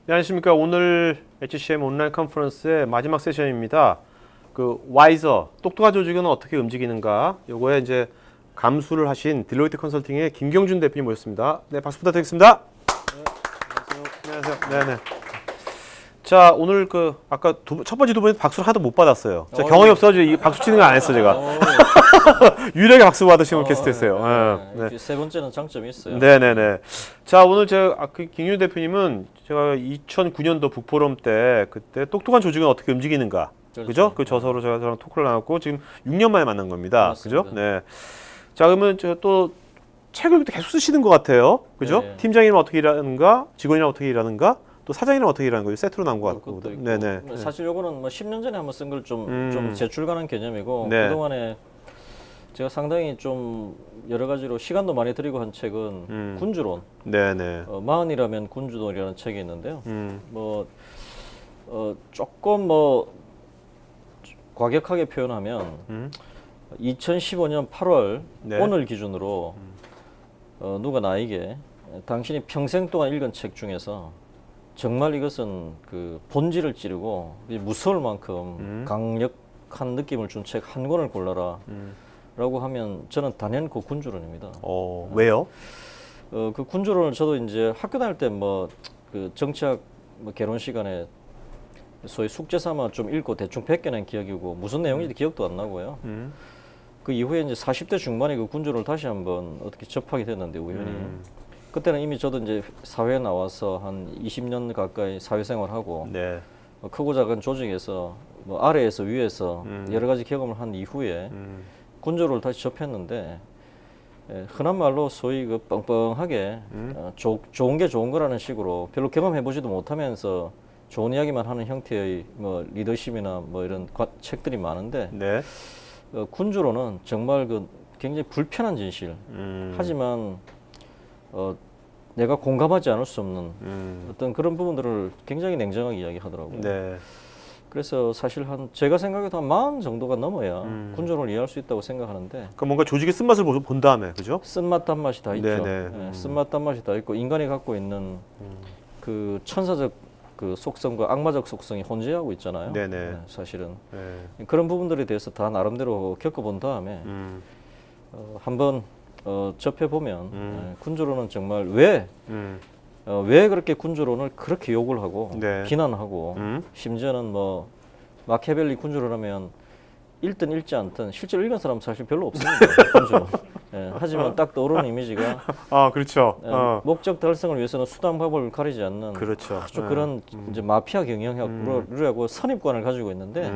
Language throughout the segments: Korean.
네, 안녕하십니까. 오늘 HCM 온라인 컨퍼런스의 마지막 세션입니다. 그 와이저, 똑똑한 조직은 어떻게 움직이는가? 요거에 이제 감수를 하신 딜로이트 컨설팅의 김경준 대표님 모셨습니다. 네, 박수 부탁드리겠습니다. 네, 안녕하세요. 네네. 자, 오늘 그 아까 첫 번째 두 분이 박수를 하나도 못 받았어요. 제가 경험이 없어가지고 이 박수 치는 거 안 했어 제가. 유일하게 박수 받으신 분 게스트였어요. 네. 세 번째는 장점이 있어요. 네네네. 자, 오늘 제가 김경준 대표님은 제가 2009년도 북포럼 때 그때 똑똑한 조직은 어떻게 움직이는가, 그죠? 그 저서로 저랑 토크를 나눴고 지금 6년 만에 만난 겁니다. 맞습니다. 그죠? 네. 자, 그러면 저 또 책을 계속 쓰시는 것 같아요. 그죠? 네. 팀장이랑 어떻게 일하는가, 직원이랑 어떻게 일하는가, 또 사장이랑 어떻게 일하는 거예요? 세트로 나온 것 같고. 그것도 있고. 네네. 사실 요거는 뭐 10년 전에 한번 쓴 걸 좀 재출간한 개념이고, 네. 그동안에 제가 상당히 좀 여러 가지로 시간도 많이 들이고 한 책은 군주론. 네네. 마흔이라면 군주론이라는 책이 있는데요. 조금 뭐 과격하게 표현하면 2015년 8월 네. 오늘 기준으로 누가 나에게 당신이 평생 동안 읽은 책 중에서 정말 이것은 그 본질을 찌르고 무서울 만큼 강력한 느낌을 준 책 한 권을 골라라 라고 하면 저는 단연 그 군주론입니다. 왜요? 그 군주론을 저도 이제 학교 다닐 때 뭐 그 정치학 뭐 개론 시간에 소위 숙제 삼아 좀 읽고 대충 베껴낸 기억이고 무슨 내용인지 기억도 안 나고요. 그 이후에 이제 40대 중반에 그 군주론을 다시 한번 어떻게 접하게 됐는데 우연히. 그때는 이미 저도 이제 사회에 나와서 한 20년 가까이 사회생활하고 네. 크고 작은 조직에서 뭐 아래에서 위에서 여러 가지 경험을 한 이후에 군주론을 다시 접했는데 흔한 말로 소위 그 뻥뻥하게 좋은 게 좋은 거라는 식으로 별로 경험해보지도 못하면서 좋은 이야기만 하는 형태의 뭐 리더십이나 뭐 이런 책들이 많은데 네. 군주론은 정말 그 굉장히 불편한 진실 하지만 내가 공감하지 않을 수 없는 어떤 그런 부분들을 굉장히 냉정하게 이야기하더라고요. 네. 그래서 사실 제가 생각해도 한 40 정도가 넘어야 군주론을 이해할 수 있다고 생각하는데 그러니까 뭔가 조직의 쓴맛을 본 다음에, 그죠? 쓴맛 단맛이 다 있죠. 네네. 쓴맛 단맛이 다 있고 인간이 갖고 있는 그 천사적 그 속성과 악마적 속성이 혼재하고 있잖아요. 네네. 사실은 네. 그런 부분들에 대해서 다 나름대로 겪어본 다음에 한번 접해보면 군주론은 정말 왜 그렇게 군주론을 그렇게 욕을 하고 네. 비난하고 심지어는 뭐 마키아벨리 군주론 하면 읽든 읽지 않든 실제로 읽은 사람은 사실 별로 없습니다. 군주론. 하지만 딱 떠오르는 이미지가 그렇죠. 목적 달성을 위해서는 수단 방법을 가리지 않는 그렇죠. 아주 그런 이제 마피아 경영학이라고 선입관을 가지고 있는데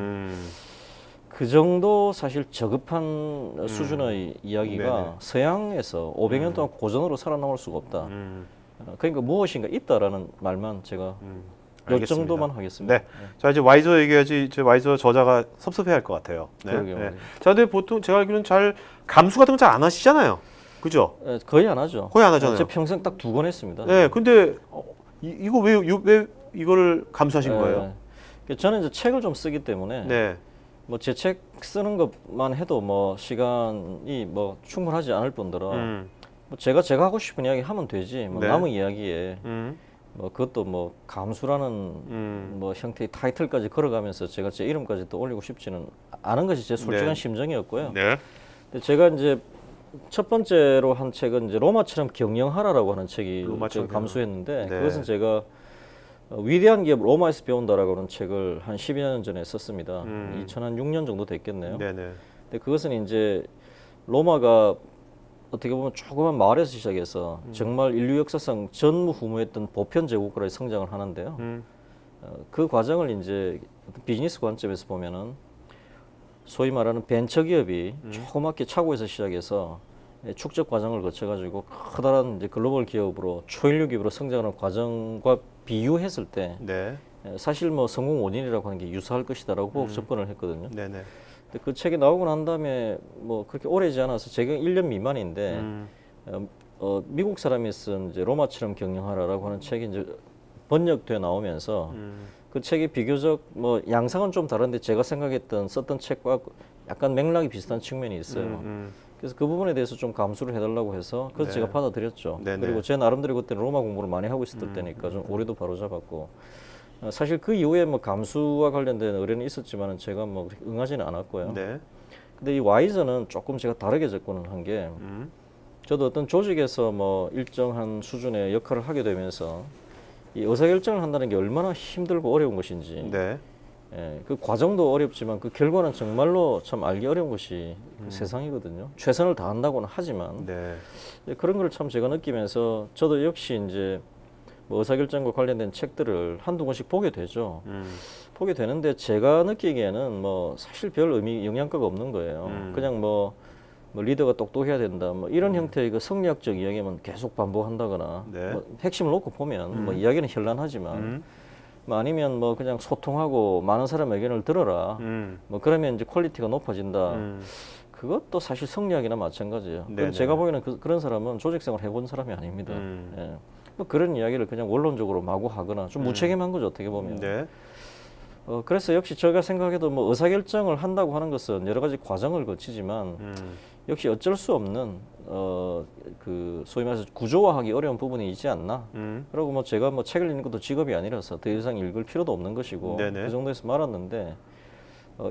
그 정도 사실 저급한 수준의 이야기가 네네. 서양에서 500년 동안 고전으로 살아남을 수가 없다. 그러니까 무엇인가 있다라는 말만 제가 요 알겠습니다. 정도만 하겠습니다. 네. 자, 이제 와이저 얘기하지. 이제 와이저 저자가 섭섭해할 것 같아요. 네. 그러게요. 네. 자, 근데 보통 제가 알기로는 잘 감수 같은 거 잘 안 하시잖아요. 그죠? 거의 안 하죠. 거의 안 하잖아요. 제 평생 딱 2권 했습니다. 네. 근데 이거 왜 이거를 감수하신 거예요? 저는 이제 책을 좀 쓰기 때문에 네. 뭐 제 책 쓰는 것만 해도 뭐 시간이 뭐 충분하지 않을 뿐더러 뭐 제가 하고 싶은 이야기 하면 되지 뭐 네. 남의 이야기에 뭐 그것도 뭐 감수라는 뭐 형태의 타이틀까지 걸어가면서 제가 제 이름까지 또 올리고 싶지는 않은 것이 제 솔직한 네. 심정이었고요. 네. 근데 제가 이제 첫 번째로 한 책은 이제 로마처럼 경영하라라고 하는 책이 로마처럼 제가 감수했는데 네. 그것은 제가 위대한 기업 로마에서 배운다라고 하는 책을 한 12년 전에 썼습니다. 2006년 정도 됐겠네요. 네네. 근데 그것은 이제 로마가 어떻게 보면 조그만 마을에서 시작해서 정말 인류 역사상 전무후무했던 보편 제국가로 성장을 하는데요. 그 과정을 이제 비즈니스 관점에서 보면은 소위 말하는 벤처 기업이 조그맣게 차고에서 시작해서 축적 과정을 거쳐가지고 커다란 이제 글로벌 기업으로 초인류 기업으로 성장하는 과정과 비유했을 때 네. 사실 뭐 성공 원인이라고 하는 게 유사할 것이다라고 접근을 했거든요. 네네. 근데 그 책이 나오고 난 다음에 뭐 그렇게 오래지 않아서 제가 1년 미만인데 미국 사람이 쓴 이제 로마처럼 경영하라라고 하는 책이 이제 번역돼 나오면서 그 책이 비교적 뭐 양상은 좀 다른데 제가 생각했던 썼던 책과 약간 맥락이 비슷한 측면이 있어요. 그래서 그 부분에 대해서 좀 감수를 해달라고 해서 그래서 네. 제가 받아들였죠. 네네. 그리고 제 나름대로 그때 로마 공부를 많이 하고 있었을 때니까 좀 오해도 바로 잡았고 사실 그 이후에 뭐 감수와 관련된 의뢰는 있었지만은 제가 뭐 그렇게 응하지는 않았고요. 네. 근데 이 와이저는 조금 제가 다르게 접근을 한 게 저도 어떤 조직에서 뭐 일정한 수준의 역할을 하게 되면서 이 의사결정을 한다는 게 얼마나 힘들고 어려운 것인지 네. 예, 그 과정도 어렵지만 그 결과는 정말로 참 알기 어려운 것이 그 세상이거든요. 최선을 다한다고는 하지만 네. 그런 걸 참 제가 느끼면서 저도 역시 이제 뭐 의사결정과 관련된 책들을 한두 권씩 보게 되죠. 보게 되는데 제가 느끼기에는 뭐 사실 별 영향가가 없는 거예요. 그냥 뭐 리더가 똑똑해야 된다. 뭐 이런 형태의 그 성리학적 이야기만 계속 반복한다거나 네. 뭐 핵심을 놓고 보면 뭐 이야기는 현란하지만 뭐 아니면 뭐 그냥 소통하고 많은 사람 의견을 들어라. 뭐 그러면 이제 퀄리티가 높아진다. 그것도 사실 성리학이나 마찬가지예요. 네네. 제가 보기에는 그런 사람은 조직생활 해본 사람이 아닙니다. 예. 뭐 그런 이야기를 그냥 원론적으로 마구 하거나 좀 무책임한 거죠, 어떻게 보면. 네. 그래서 역시 제가 생각해도 뭐 의사결정을 한다고 하는 것은 여러 가지 과정을 거치지만 역시 어쩔 수 없는 그 소위 말해서 구조화하기 어려운 부분이 있지 않나. 그리고 뭐 제가 뭐 책을 읽는 것도 직업이 아니라서 더 이상 읽을 필요도 없는 것이고 네네. 그 정도에서 말았는데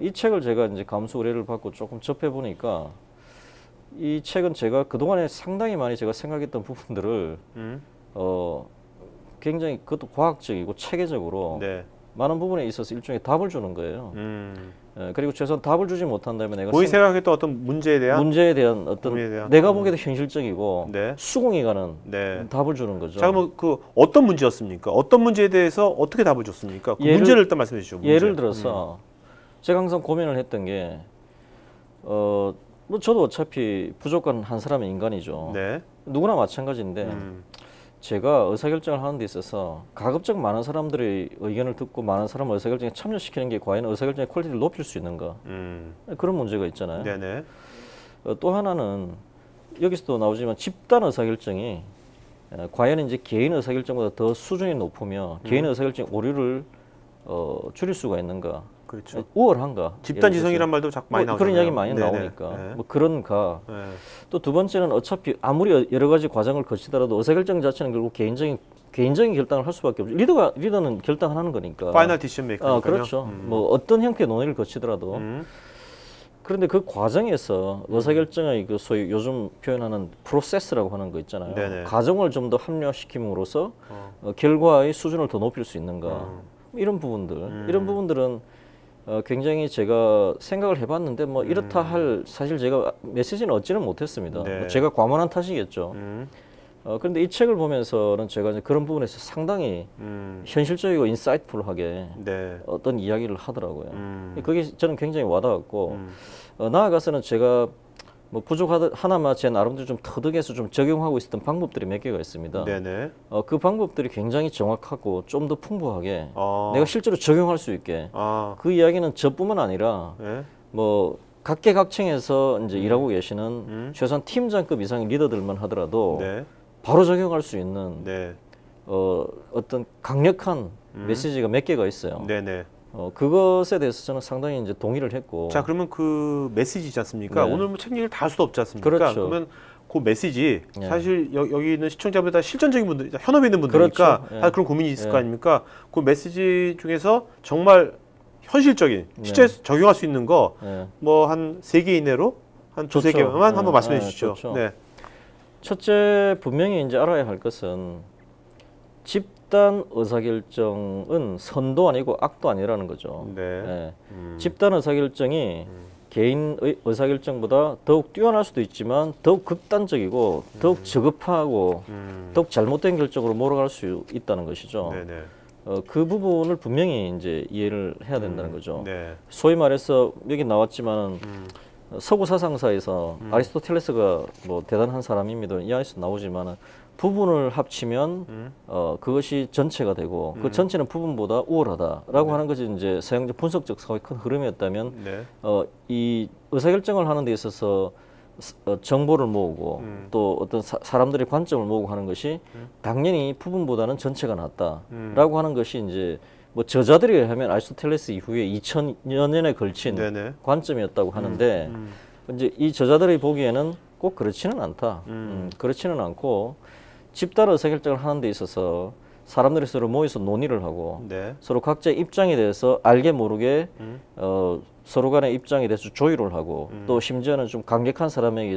이 책을 제가 이제 감수 의뢰를 받고 조금 접해 보니까 이 책은 제가 그동안에 상당히 많이 제가 생각했던 부분들을 굉장히 그것도 과학적이고 체계적으로 네. 많은 부분에 있어서 일종의 답을 주는 거예요. 그리고 최소한 답을 주지 못한다면 내가 본인 생각했던 어떤 문제에 대한 어떤 고민에 대한 내가 보기에도 현실적이고 네. 수긍이 가는 네. 답을 주는 거죠. 자, 그럼 그 어떤 문제였습니까? 어떤 문제에 대해서 어떻게 답을 줬습니까? 그 문제를 일단 말씀해 주시죠. 문제. 예를 들어서 제가 항상 고민을 했던 게 뭐 저도 어차피 부족한 한 사람의 인간이죠. 네. 누구나 마찬가지인데 제가 의사결정을 하는 데 있어서 가급적 많은 사람들의 의견을 듣고 많은 사람을 의사결정에 참여시키는 게 과연 의사결정의 퀄리티를 높일 수 있는가. 그런 문제가 있잖아요. 네네. 또 하나는 여기서도 나오지만 집단 의사결정이 과연 이제 개인 의사결정보다 더 수준이 높으며 개인 의사결정의 오류를 줄일 수가 있는가. 그렇죠. 우월한가. 집단 지성이란 말도 자꾸 많이 나오잖아요. 그런 이야기 많이 네네. 나오니까 네. 뭐 그런가. 네. 또 두 번째는 어차피 아무리 여러 가지 과정을 거치더라도 의사결정 자체는 결국 개인적인 결단을 할 수밖에 없죠. 리더는 결단하는 거니까. 파이널 디시전 메이커니까요. 그렇죠. 뭐 어떤 형태의 논의를 거치더라도. 그런데 그 과정에서 의사결정의 그 소위 요즘 표현하는 프로세스라고 하는 거 있잖아요. 네네. 과정을 좀 더 합리화시킴으로써 결과의 수준을 더 높일 수 있는가. 이런 부분들은 굉장히 제가 생각을 해봤는데 뭐 이렇다 할 사실 제가 메시지는 얻지는 못했습니다. 네. 뭐 제가 과문한 탓이겠죠. 그런데 이 책을 보면서는 제가 이제 그런 부분에서 상당히 현실적이고 인사이트풀하게 네. 어떤 이야기를 하더라고요. 그게 저는 굉장히 와닿았고 나아가서는 제가 뭐 하나만 제 나름대로 좀 터득해서 좀 적용하고 있었던 방법들이 몇 개가 있습니다. 네네. 그 방법들이 굉장히 정확하고 좀 더 풍부하게 내가 실제로 적용할 수 있게 그 이야기는 저뿐만 아니라 네. 뭐 각계각층에서 이제 일하고 계시는 최소한 팀장급 이상의 리더들만 하더라도 네. 바로 적용할 수 있는 네. 어떤 강력한 메시지가 몇 개가 있어요. 네네. 그것에 대해서 저는 상당히 이제 동의를 했고. 자, 그러면 그 메시지지 않습니까? 네. 오늘 뭐 책 얘기를 다 할 수도 없지 않습니까? 그렇죠. 그러면 그 메시지 네. 사실 여기 있는 시청자분들 다 실전적인 분들, 현업에 있는 분들이니까 그렇죠. 네. 다 그런 고민이 있을 네. 거 아닙니까? 그 메시지 중에서 정말 현실적인 실제 적용할 수 있는 거 뭐 한 3개 이내로 한 두세 좋죠. 개만 한번 말씀해 주시죠. 좋죠. 네. 첫째 분명히 이제 알아야 할 것은 집단 의사결정은 선도 아니고 악도 아니라는 거죠. 네. 집단 의사결정이 개인 의사결정보다 더욱 뛰어날 수도 있지만 더욱 극단적이고 더욱 저급하고 더욱 잘못된 결정으로 몰아갈 수 있다는 것이죠. 네네. 그 부분을 분명히 이제 이해를 해야 된다는 거죠. 네. 소위 말해서 여기 나왔지만 서구 사상사에서 아리스토텔레스가 뭐 대단한 사람입니다. 이 안에서 나오지만은 부분을 합치면 그것이 전체가 되고 그 전체는 부분보다 우월하다라고 하는 것이 이제 서양적 분석적 사고의 큰 흐름이었다면 네. 이 의사결정을 하는 데 있어서 정보를 모으고 또 어떤 사람들의 관점을 모으고 하는 것이 당연히 부분보다는 전체가 낫다라고 하는 것이 이제 뭐 저자들에 의하면 아리스토텔레스 이후에 2000여 년에 걸친 네네. 관점이었다고 하는데 이제 이 저자들이 보기에는 꼭 그렇지는 않다. 그렇지는 않고 집단 의사결정을 하는 데 있어서 사람들이 서로 모여서 논의를 하고 네. 서로 각자의 입장에 대해서 알게 모르게 서로 간의 입장에 대해서 조율을 하고 또 심지어는 좀 강력한 사람에게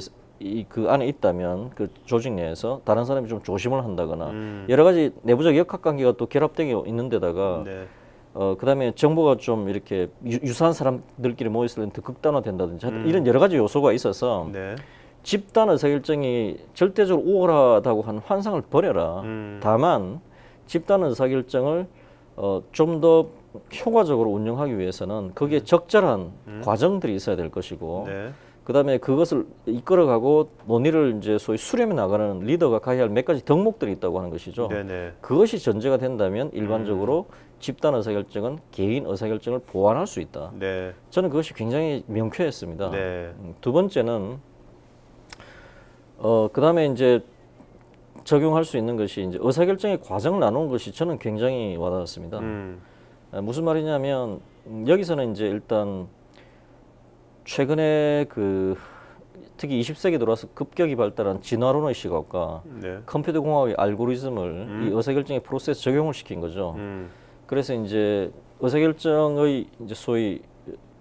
그 안에 있다면 그 조직 내에서 다른 사람이 좀 조심을 한다거나 여러 가지 내부적 역학관계가 또 결합되어 있는 데다가 네. 그다음에 정보가 좀 이렇게 유사한 사람들끼리 모였을 때 더 극단화된다든지 이런 여러 가지 요소가 있어서 네. 집단 의사결정이 절대적으로 우월하다고 하는 환상을 버려라. 다만 집단 의사결정을 좀 더 효과적으로 운영하기 위해서는 거기에 적절한 과정들이 있어야 될 것이고 네. 그다음에 그것을 이끌어가고 논의를 이제 소위 수렴해 나가는 리더가 가야 할 몇 가지 덕목들이 있다고 하는 것이죠. 네네. 그것이 전제가 된다면 일반적으로 집단 의사결정은 개인 의사결정을 보완할 수 있다. 네. 저는 그것이 굉장히 명쾌했습니다. 네. 두 번째는 그다음에 이제 적용할 수 있는 것이 이제 의사결정의 과정을 나누는 것이 저는 굉장히 와닿았습니다. 무슨 말이냐면 여기서는 이제 일단 최근에 그 특히 20세기 들어와서 급격히 발달한 진화론의 시각과 네. 컴퓨터 공학의 알고리즘을 이 의사결정의 프로세스 적용을 시킨 거죠. 그래서 이제 의사결정의 이제 소위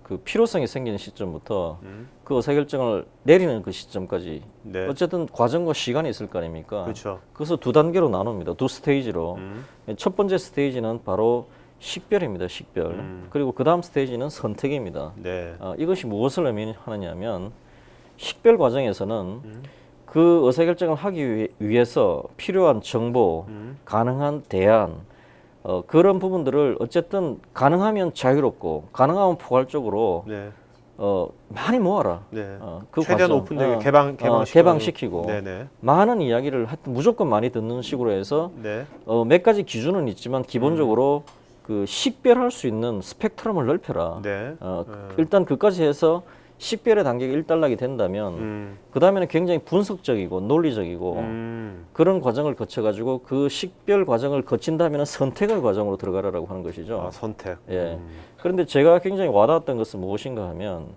그 필요성이 생기는 시점부터 그 의사결정을 내리는 그 시점까지 네. 어쨌든 과정과 시간이 있을 거 아닙니까? 그렇죠. 그래서 두 단계로 나눕니다. 두 스테이지로. 첫 번째 스테이지는 바로 식별입니다. 식별. 그리고 그 다음 스테이지는 선택입니다. 네. 이것이 무엇을 의미하느냐면 식별 과정에서는 그 의사결정을 하기 위해서 필요한 정보, 가능한 대안, 그런 부분들을 어쨌든 가능하면 자유롭고 가능하면 포괄적으로 네. 많이 모아라. 네. 그 최대한 과정, 오픈되게 개방시키고 네네. 많은 이야기를 하여튼 무조건 많이 듣는 식으로 해서 네. 몇 가지 기준은 있지만 기본적으로 그 식별할 수 있는 스펙트럼을 넓혀라. 네. 일단 그까지 해서 식별의 단계가 일단락이 된다면 그 다음에는 굉장히 분석적이고 논리적이고 그런 과정을 거쳐가지고 그 식별 과정을 거친다면 선택의 과정으로 들어가라라고 하는 것이죠. 아, 선택. 예. 그런데 제가 굉장히 와닿았던 것은 무엇인가 하면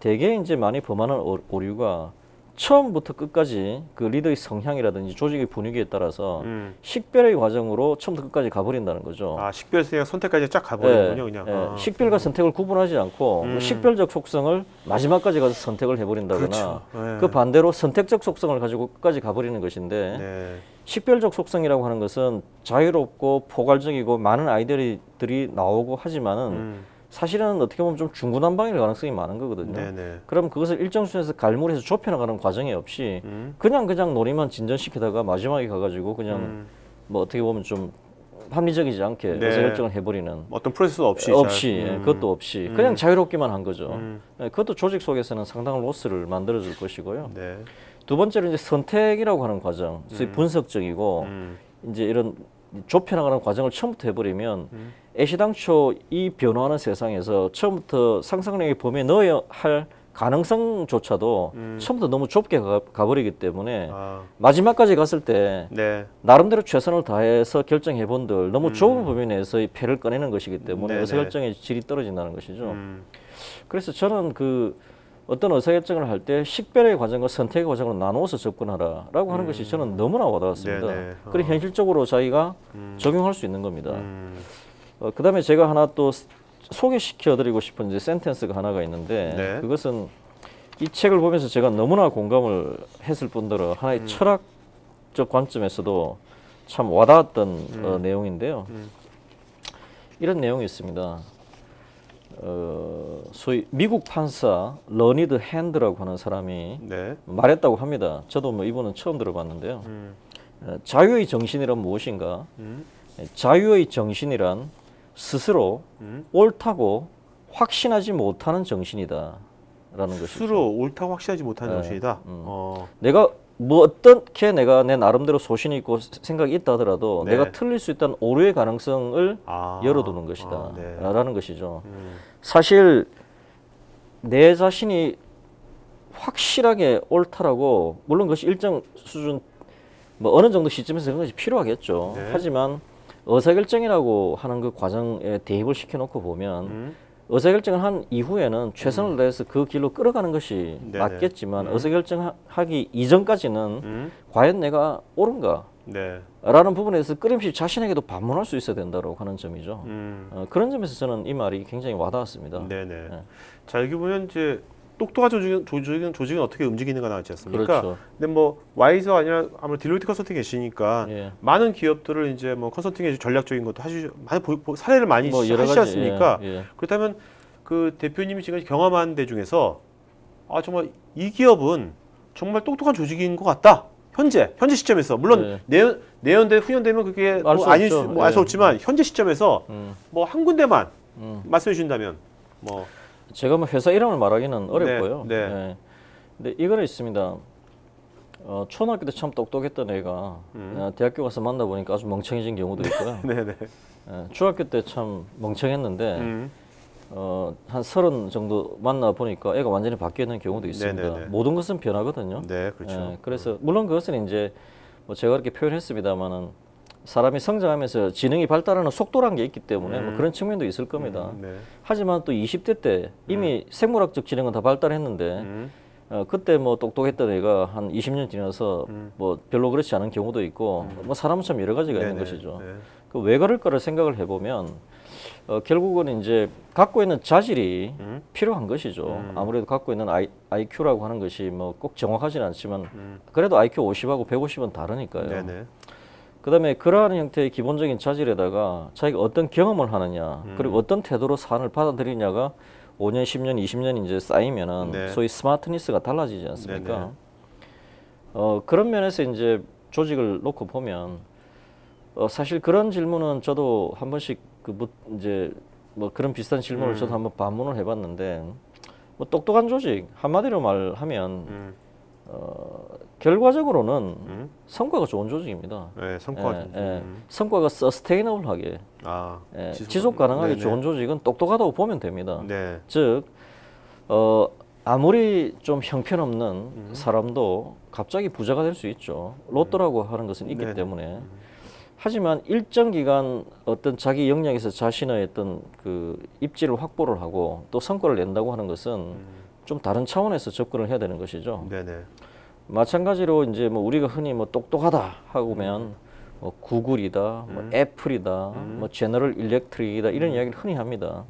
대개 이제 많이 범하는 오류가 처음부터 끝까지 그 리더의 성향이라든지 조직의 분위기에 따라서 식별의 과정으로 처음부터 끝까지 가버린다는 거죠. 아, 식별성 선택까지 쫙 가버리는군요, 그냥. 아. 식별과 선택을 구분하지 않고 그 식별적 속성을 마지막까지 가서 선택을 해버린다거나 그렇죠. 네. 그 반대로 선택적 속성을 가지고 끝까지 가버리는 것인데 네. 식별적 속성이라고 하는 것은 자유롭고 포괄적이고 많은 아이디어들이 나오고 하지만은 사실은 어떻게 보면 좀 중구난방일 가능성이 많은 거거든요. 네네. 그럼 그것을 일정 수준에서 갈무리해서 좁혀나가는 과정이 없이 그냥 논의만 진전시키다가 마지막에 가가지고 그냥 뭐 어떻게 보면 좀 합리적이지 않게 네. 의사결정을 해버리는 어떤 프로세스 없이. 그것도 없이 그냥 자유롭기만 한 거죠. 그것도 조직 속에서는 상당한 로스를 만들어줄 것이고요. 네. 두 번째로 이제 선택이라고 하는 과정, 소위 분석적이고 이제 이런 좁혀나가는 과정을 처음부터 해버리면 애시당초 이 변화하는 세상에서 처음부터 상상력의 범위에 넣어야 할 가능성조차도 처음부터 너무 좁게 가버리기 때문에 아. 마지막까지 갔을 때 네. 나름대로 최선을 다해서 결정해 본들 너무 좁은 범위 내에서의 패를 꺼내는 것이기 때문에 네네. 의사결정의 질이 떨어진다는 것이죠. 그래서 저는 그 어떤 의사결정을 할 때 식별의 과정과 선택의 과정으로 나누어서 접근하라라고 하는 것이 저는 너무나 와닿았습니다. 네네. 그리고 현실적으로 자기가 적용할 수 있는 겁니다. 그다음에 제가 하나 또 소개시켜드리고 싶은 이제 센텐스가 하나가 있는데 네. 그것은 이 책을 보면서 제가 너무나 공감을 했을 뿐더러 하나의 철학적 관점에서도 참 와닿았던 내용인데요. 이런 내용이 있습니다. 소위 미국 판사 러니드 핸드라고 하는 사람이 네. 말했다고 합니다. 저도 뭐 이분은 처음 들어봤는데요. 자유의 정신이란 무엇인가? 자유의 정신이란 스스로 옳다고 확신하지 못하는 정신이다. 라는 것이죠. 스스로 옳다고 확신하지 못하는 네. 정신이다. 내가 뭐 어떻게 내가 내 나름대로 소신이 있고 생각이 있다 하더라도 네. 내가 틀릴 수 있다는 오류의 가능성을 아. 열어두는 것이다. 아, 네. 라는 것이죠. 사실 내 자신이 확실하게 옳다라고 물론 그것이 일정 수준 뭐 어느 정도 시점에서 그런 것이 필요하겠죠. 네. 하지만 의사결정이라고 하는 그 과정에 대입을 시켜놓고 보면 의사결정을 한 이후에는 최선을 다해서 그 길로 끌어가는 것이 네네. 맞겠지만 의사결정하기 이전까지는 과연 내가 옳은가? 네. 라는 부분에서 끊임없이 자신에게도 반문할 수 있어야 된다고 하는 점이죠. 그런 점에서 저는 이 말이 굉장히 와닿았습니다. 네네. 네. 자 여기 보면 이제 똑똑한 조직은 어떻게 움직이는가 나왔지 않습니까? 그렇죠. 근데 뭐 와이저 아니라 아무래도 딜로이트 컨설팅 계시니까 예. 많은 기업들을 이제 뭐 컨설팅의 전략적인 것도 많이 사례를 많이 뭐 여러 하시지 가지, 않습니까? 예, 예. 그렇다면 그 대표님이 지금 경험한 데 중에서 아 정말 이 기업은 정말 똑똑한 조직인 것 같다. 현재 시점에서 물론 내연돼 후년되면 그게 알수 뭐 아닐 없죠. 수 뭐 알 수 예. 없지만 현재 시점에서 뭐 한 군데만 말씀해 주신다면 뭐 제가 뭐 회사 이름을 말하기는 어렵고요. 네. 예. 근데 이거는 있습니다. 초등학교 때 참 똑똑했던 애가 대학교 가서 만나보니까 아주 멍청해진 경우도 있고요. 네네. 중학교 때 참 멍청했는데 한 30 정도 만나 보니까 애가 완전히 바뀌어 있는 경우도 있습니다. 네네네. 모든 것은 변하거든요. 네, 그렇죠. 그래서 물론 그것은 이제 뭐 제가 그렇게 표현했습니다만은 사람이 성장하면서 지능이 발달하는 속도라는 게 있기 때문에 뭐 그런 측면도 있을 겁니다. 네. 하지만 또 20대 때 이미 생물학적 지능은 다 발달했는데 그때 뭐 똑똑했던 애가 한 20년 지나서 뭐 별로 그렇지 않은 경우도 있고 뭐 사람은 참 여러 가지가 있는 것이죠. 네. 그 왜 그럴까를 생각을 해보면 결국은 이제 갖고 있는 자질이 필요한 것이죠. 아무래도 갖고 있는 IQ라고 하는 것이 뭐 꼭 정확하지는 않지만 그래도 IQ 50하고 150은 다르니까요. 네네. 그다음에 그러한 형태의 기본적인 자질에다가 자기가 어떤 경험을 하느냐 그리고 어떤 태도로 사안을 받아들이냐가 5년, 10년, 20년 이제 쌓이면은 네. 소위 스마트니스가 달라지지 않습니까? 네네. 그런 면에서 이제 조직을 놓고 보면 사실 그런 질문은 저도 한 번씩 이제 뭐 그런 비슷한 질문을 저도 한번 반문을 해봤는데 뭐 똑똑한 조직 한마디로 말하면 결과적으로는 성과가 좋은 조직입니다. 네, 성과. 성과가 서스테이너블하게 지속 가능하게 네네. 좋은 조직은 똑똑하다고 보면 됩니다. 네. 즉 아무리 좀 형편없는 사람도 갑자기 부자가 될 수 있죠. 로또라고 하는 것은 있기 네네. 때문에. 하지만 일정 기간 어떤 자기 역량에서 자신의 어떤 그 입지를 확보를 하고 또 성과를 낸다고 하는 것은 좀 다른 차원에서 접근을 해야 되는 것이죠. 네네. 마찬가지로 이제 뭐 우리가 흔히 뭐 똑똑하다 하고면 뭐 구글이다, 뭐 애플이다, 뭐 제너럴 일렉트릭이다 이런 이야기를 흔히 합니다.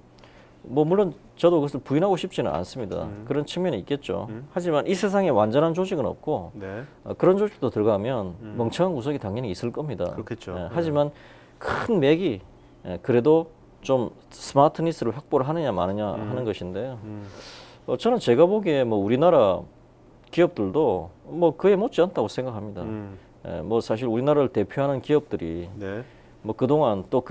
뭐 물론 저도 그것을 부인하고 싶지는 않습니다. 그런 측면이 있겠죠. 하지만 이 세상에 완전한 조직은 없고 네. 그런 조직도 들어가면 멍청한 구석이 당연히 있을 겁니다. 그렇겠죠. 하지만 큰 맥이 그래도 좀 스마트니스를 확보를 하느냐 마느냐 하는 것인데요. 저는 제가 보기에 뭐 우리나라 기업들도 뭐 그에 못지않다고 생각합니다. 뭐 사실 우리나라를 대표하는 기업들이 네. 뭐 그동안 또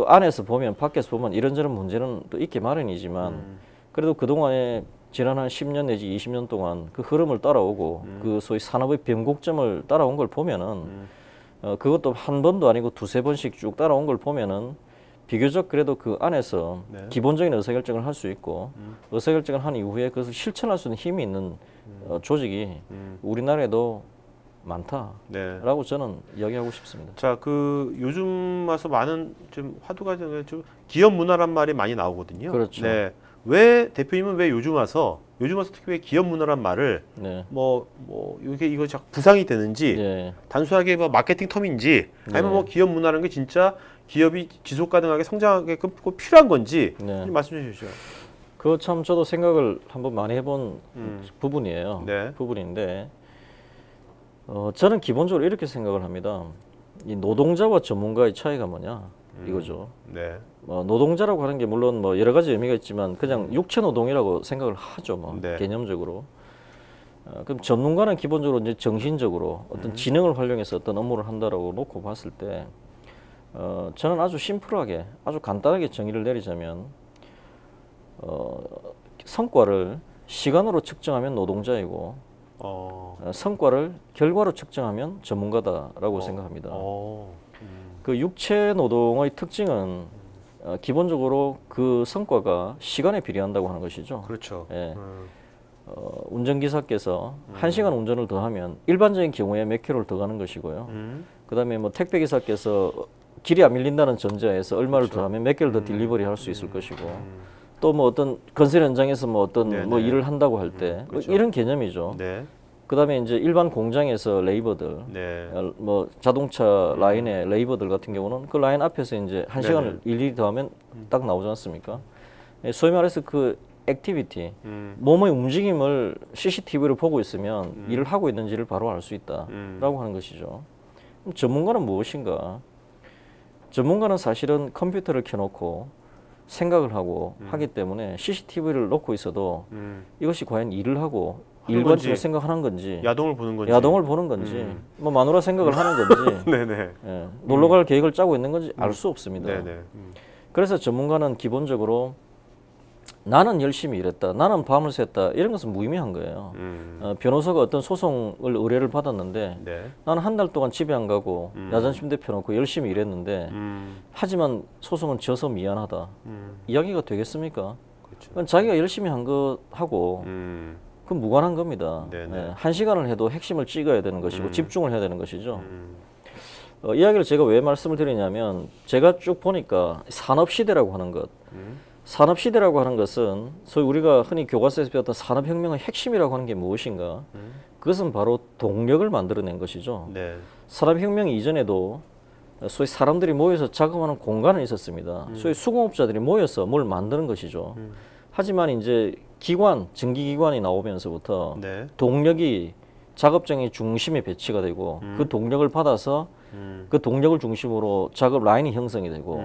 안에서 보면 밖에서 보면 이런저런 문제는 또 있기 마련이지만 그래도 그동안에 지난 한 10년 내지 20년 동안 그 흐름을 따라오고 그 소위 산업의 변곡점을 따라온 걸 보면은 그것도 한 번도 아니고 두세 번씩 쭉 따라온 걸 보면은 비교적 그래도 그 안에서 네. 기본적인 의사결정을 할 수 있고 의사결정을 한 이후에 그것을 실천할 수 있는 힘이 있는 조직이 우리나라에도 많다라고 네. 저는 이야기하고 싶습니다. 자, 그 요즘 와서 많은 좀 화두가 좀 기업 문화란 말이 많이 나오거든요. 그렇죠. 네. 왜 대표님은 왜 요즘 와서 특히 왜 기업 문화란 말을 네. 이거 자꾸 부상이 되는지 예. 단순하게 뭐 마케팅 텀인지 아니면 네. 뭐 기업 문화라는 게 진짜 기업이 지속 가능하게 성장하게끔 꼭 필요한 건지 네. 좀 말씀해 주시죠. 그거 참 저도 생각을 한번 많이 해본 부분이에요. 네. 부분인데 저는 기본적으로 이렇게 생각을 합니다. 이 노동자와 전문가의 차이가 뭐냐 이거죠. 네. 노동자라고 하는 게 물론 뭐 여러 가지 의미가 있지만 그냥 육체 노동이라고 생각을 하죠. 뭐 네. 개념적으로. 그럼 전문가는 기본적으로 이제 정신적으로 어떤 지능을 활용해서 어떤 업무를 한다라고 놓고 봤을 때 저는 아주 심플하게 아주 간단하게 정의를 내리자면 성과를 시간으로 측정하면 노동자이고 성과를 결과로 측정하면 전문가다라고 생각합니다. 그 육체 노동의 특징은 기본적으로 그 성과가 시간에 비례한다고 하는 것이죠. 그렇죠. 예. 운전기사께서 1시간 운전을 더하면 일반적인 경우에 몇 킬로를 더 가는 것이고요. 그다음에 뭐 택배기사께서 길이 안 밀린다는 전제하에서 얼마를 그렇죠. 더하면 몇 개를 더 딜리버리 할 수 있을 것이고 또 뭐 어떤 건설 현장에서 뭐 어떤 네네. 뭐 일을 한다고 할 때 그렇죠. 이런 개념이죠. 네. 그다음에 이제 일반 공장에서 레이버들, 네. 뭐 자동차 라인의 레이버들 같은 경우는 그 라인 앞에서 이제 한 시간을 일일이 더하면 딱 나오지 않습니까? 예, 소위 말해서 그 액티비티, 몸의 움직임을 CCTV로 보고 있으면 일을 하고 있는지를 바로 알 수 있다라고 하는 것이죠. 그럼 전문가는 무엇인가? 전문가는 사실은 컴퓨터를 켜놓고 생각을 하고 하기 때문에 CCTV를 놓고 있어도 이것이 과연 일을 하고 일관적으로 생각하는 건지, 야동을 보는 건지, 야동을 보는 건지, 뭐 마누라 생각을 하는 건지, 네네. 예, 놀러 갈 계획을 짜고 있는 건지 알 수 없습니다. 네네. 그래서 전문가는 기본적으로 나는 열심히 일했다, 나는 밤을 샜다 이런 것은 무의미한 거예요. 변호사가 어떤 소송을 의뢰를 받았는데 네. 나는 한 달 동안 집에 안 가고 야전 침대 펴놓고 열심히 일했는데 하지만 소송은 져서 미안하다. 이야기가 되겠습니까? 그렇죠. 그건 자기가 열심히 한 것하고 그건 무관한 겁니다. 네네. 예, 한 시간을 해도 핵심을 찍어야 되는 것이고 집중을 해야 되는 것이죠. 이야기를 제가 왜 말씀을 드리냐면 제가 쭉 보니까 산업시대라고 하는 것, 산업시대라고 하는 것은 소위 우리가 흔히 교과서에서 배웠던 산업혁명의 핵심이라고 하는 게 무엇인가? 그것은 바로 동력을 만들어낸 것이죠. 네. 산업혁명 이전에도 소위 사람들이 모여서 작업하는 공간은 있었습니다. 소위 수공업자들이 모여서 뭘 만드는 것이죠. 하지만 이제 기관, 전기기관이 나오면서부터 네. 동력이 작업장의 중심에 배치가 되고 그 동력을 받아서 그 동력을 중심으로 작업 라인이 형성이 되고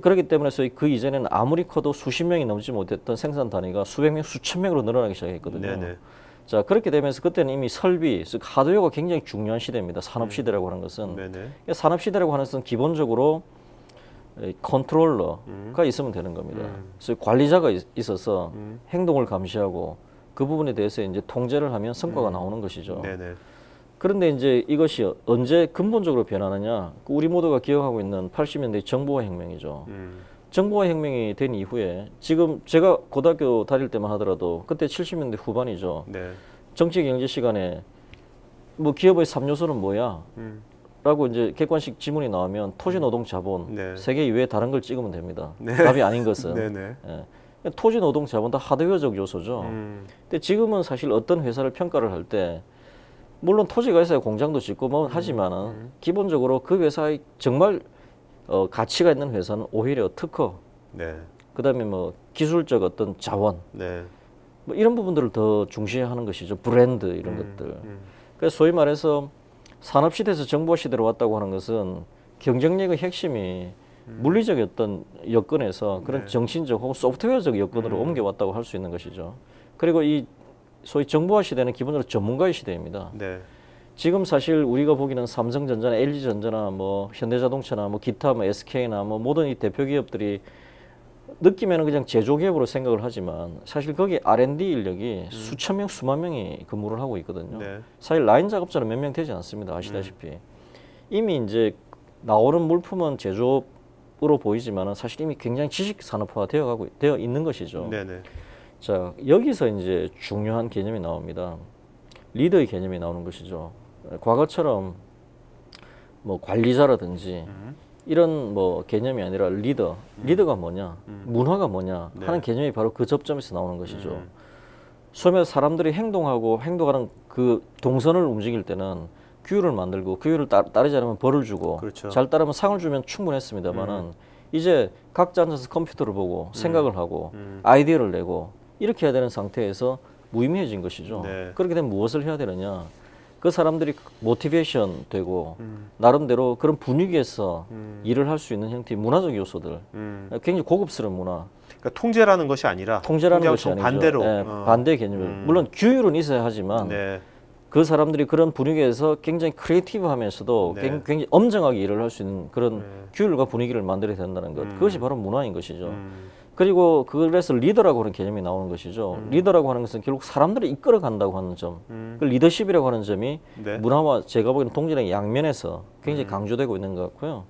그렇기 때문에 소위 그 이전에는 아무리 커도 수십 명이 넘지 못했던 생산 단위가 수백 명, 수천 명으로 늘어나기 시작했거든요. 네네. 자, 그렇게 되면서 그때는 이미 설비, 즉 하드웨어가 굉장히 중요한 시대입니다. 산업시대라고 하는 것은. 네네. 산업시대라고 하는 것은 기본적으로 컨트롤러가 있으면 되는 겁니다. 그래서 관리자가 있어서 행동을 감시하고 그 부분에 대해서 이제 통제를 하면 성과가 나오는 것이죠. 네네. 그런데 이제 이것이 언제 근본적으로 변하느냐? 우리 모두가 기억하고 있는 80년대 정보화 혁명이죠. 정보화 혁명이 된 이후에 지금 제가 고등학교 다닐 때만 하더라도 그때 70년대 후반이죠. 네. 정치 경제 시간에 뭐 기업의 3요소는 뭐야? 라고 이제 객관식 지문이 나오면 토지 노동 자본 네. 세 개 이외에 다른 걸 찍으면 됩니다. 네. 답이 아닌 것은. 네네. 예. 토지 노동 자본 다 하드웨어적 요소죠. 근데 지금은 사실 어떤 회사를 평가를 할 때 물론 토지가 있어야 공장도 짓고 뭐 하지만은 기본적으로 그 회사의 정말 가치가 있는 회사는 오히려 특허, 네. 그다음에 뭐 기술적 어떤 자원, 네. 뭐 이런 부분들을 더 중시하는 것이죠. 브랜드 이런 것들. 그래서 소위 말해서 산업 시대에서 정보 시대로 왔다고 하는 것은 경쟁력의 핵심이 물리적 어떤 여건에서 그런 네. 정신적 혹은 소프트웨어적 여건으로 옮겨왔다고 할 수 있는 것이죠. 그리고 이 소위 정보화 시대는 기본적으로 전문가의 시대입니다. 네. 지금 사실 우리가 보기는 삼성전자나 LG전자나 뭐 현대자동차나 뭐 기타 뭐 SK나 뭐 모든 이 대표 기업들이 느끼면은 그냥 제조기업으로 생각을 하지만 사실 거기 R&D 인력이 수천 명, 수만 명이 근무를 하고 있거든요. 네. 사실 라인 작업자는 몇 명 되지 않습니다. 아시다시피. 이미 이제 나오는 물품은 제조업으로 보이지만은 사실 이미 굉장히 지식 산업화가 되어 있는 것이죠. 네네. 자, 여기서 이제 중요한 개념이 나옵니다. 리더의 개념이 나오는 것이죠. 과거처럼 뭐 관리자라든지 이런 뭐 개념이 아니라 리더가 뭐냐, 문화가 뭐냐 하는 개념이 바로 그 접점에서 나오는 것이죠. 소위 말해서 사람들이 행동하는 그 동선을 움직일 때는 규율을 만들고 규율을 따르지 않으면 벌을 주고 그렇죠. 잘 따르면 상을 주면 충분했습니다만은 이제 각자 앉아서 컴퓨터를 보고 생각을 하고 아이디어를 내고 이렇게 해야 되는 상태에서 무의미해진 것이죠. 네. 그렇게 되면 무엇을 해야 되느냐? 그 사람들이 모티베이션 되고 나름대로 그런 분위기에서 일을 할 수 있는 형태의 문화적 요소들, 굉장히 고급스러운 문화. 그러니까 통제라는 것이 아니라 통제라는 것이 아니죠. 반대로 네, 반대 개념을. 물론 규율은 있어야 하지만 네. 그 사람들이 그런 분위기에서 굉장히 크리에이티브하면서도 네. 굉장히 엄정하게 일을 할 수 있는 그런 규율과 분위기를 만들어야 된다는 것. 그것이 바로 문화인 것이죠. 그리고 그래서 리더라고 하는 개념이 나오는 것이죠. 리더라고 하는 것은 결국 사람들을 이끌어 간다고 하는 점. 그 리더십이라고 하는 점이 네. 문화와 제가 보기에는 동질의 양면에서 굉장히 강조되고 있는 것 같고요.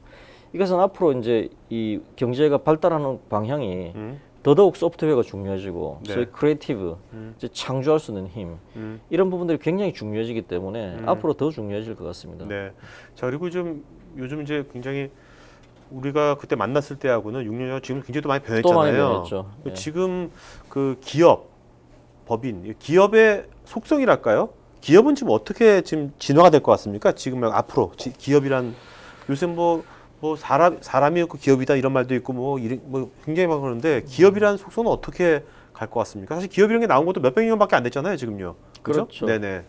이것은 앞으로 이제 이 경제가 발달하는 방향이 더더욱 소프트웨어가 중요해지고 네. 소위 크리에이티브, 이제 창조할 수 있는 힘 이런 부분들이 굉장히 중요해지기 때문에 앞으로 더 중요해질 것 같습니다. 네. 자, 그리고 좀 요즘 이제 굉장히 우리가 그때 만났을 때하고는 6년 전 지금 굉장히 또 많이 또 변했잖아요. 많이 변했죠. 예. 지금 그 기업, 법인, 기업의 속성이랄까요? 기업은 지금 어떻게 지금 진화가 될 것 같습니까? 지금 앞으로 기업이란 요새 뭐 사람이 없고 기업이다 이런 말도 있고 뭐 굉장히 막 그러는데 기업이라는 속성은 어떻게 갈 것 같습니까? 사실 기업이라는 게 나온 것도 몇백 년밖에 안 됐잖아요, 지금요. 그렇죠. 네네.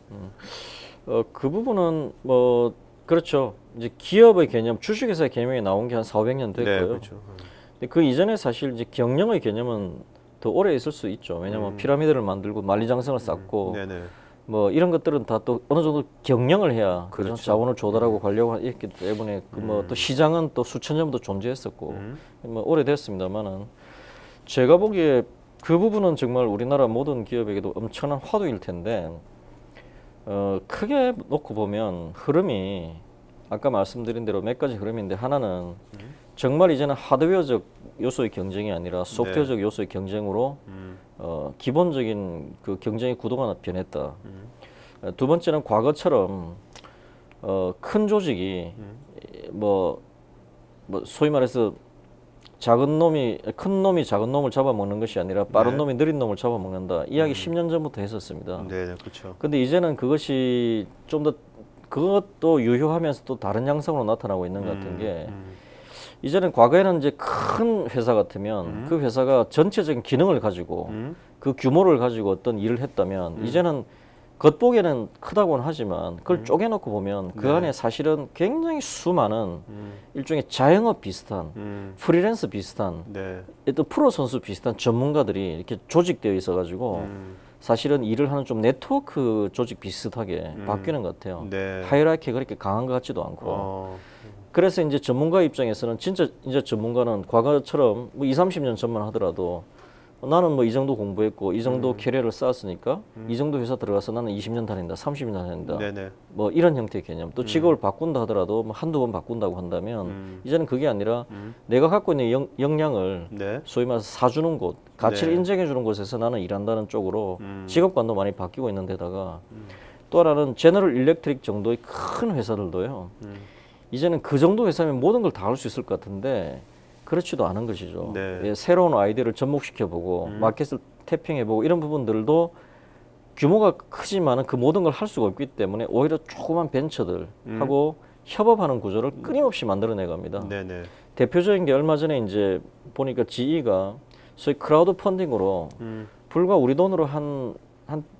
그 부분은 뭐 그렇죠. 이제 기업의 개념, 주식회사의 개념이 나온 게 한 400년 됐고요. 네, 그렇죠. 근데 그 이전에 사실 이제 경영의 개념은 더 오래 있을 수 있죠. 왜냐하면 피라미드를 만들고 만리장성을 쌓고 네네. 뭐 이런 것들은 다 또 어느 정도 경영을 해야 그렇죠. 자원을 조달하고 관리하고 했기 때문에 그 뭐 또 시장은 또 수천 년부터 존재했었고 뭐 오래됐습니다만은 제가 보기에 그 부분은 정말 우리나라 모든 기업에게도 엄청난 화두일 텐데 크게 놓고 보면 흐름이 아까 말씀드린 대로 몇 가지 흐름인데 하나는 정말 이제는 하드웨어적 요소의 경쟁이 아니라 소프트웨어적 요소의 경쟁으로 기본적인 그 경쟁의 구도가 변했다. 두 번째는 과거처럼 큰 조직이 뭐 소위 말해서 큰 놈이 작은 놈을 잡아먹는 것이 아니라 빠른 놈이 느린 놈을 잡아먹는다. 이야기 10년 전부터 했었습니다. 네, 그렇죠. 근데 이제는 그것이 좀 더 그것도 유효하면서 또 다른 양상으로 나타나고 있는 것 같은 게 이제는 과거에는 이제 큰 회사 같으면 그 회사가 전체적인 기능을 가지고 그 규모를 가지고 어떤 일을 했다면 이제는 겉보기에는 크다고는 하지만 그걸 쪼개놓고 보면 그 안에 사실은 굉장히 수많은 일종의 자영업 비슷한 프리랜서 비슷한 또 프로 선수 비슷한 전문가들이 이렇게 조직되어 있어 가지고 사실은 일을 하는 좀 네트워크 조직 비슷하게 바뀌는 것 같아요. 하이라키가 그렇게 강한 것 같지도 않고 그래서 이제 전문가 입장에서는 진짜 이제 전문가는 과거처럼 뭐 20, 30년 전만 하더라도 나는 뭐 이 정도 공부했고 이 정도 캐리어를 쌓았으니까 이 정도 회사 들어가서 나는 20년 다닌다, 30년 다닌다. 뭐 이런 형태의 개념. 또 직업을 바꾼다 하더라도 뭐 한두 번 바꾼다고 한다면 이제는 그게 아니라 내가 갖고 있는 역량을 소위 말해서 사주는 곳, 가치를 인정해 주는 곳에서 나는 일한다는 쪽으로 직업관도 많이 바뀌고 있는 데다가 또 하나는 제너럴 일렉트릭 정도의 큰 회사들도요. 이제는 그 정도 회사면 모든 걸 다 할 수 있을 것 같은데 그렇지도 않은 것이죠. 예, 새로운 아이디어를 접목시켜보고 마켓을 태핑해보고 이런 부분들도 규모가 크지만은 그 모든 걸 할 수가 없기 때문에 오히려 조그만 벤처들하고 협업하는 구조를 끊임없이 만들어내갑니다. 대표적인 게 얼마 전에 이제 보니까 GE가 소위 크라우드 펀딩으로 불과 우리 돈으로 한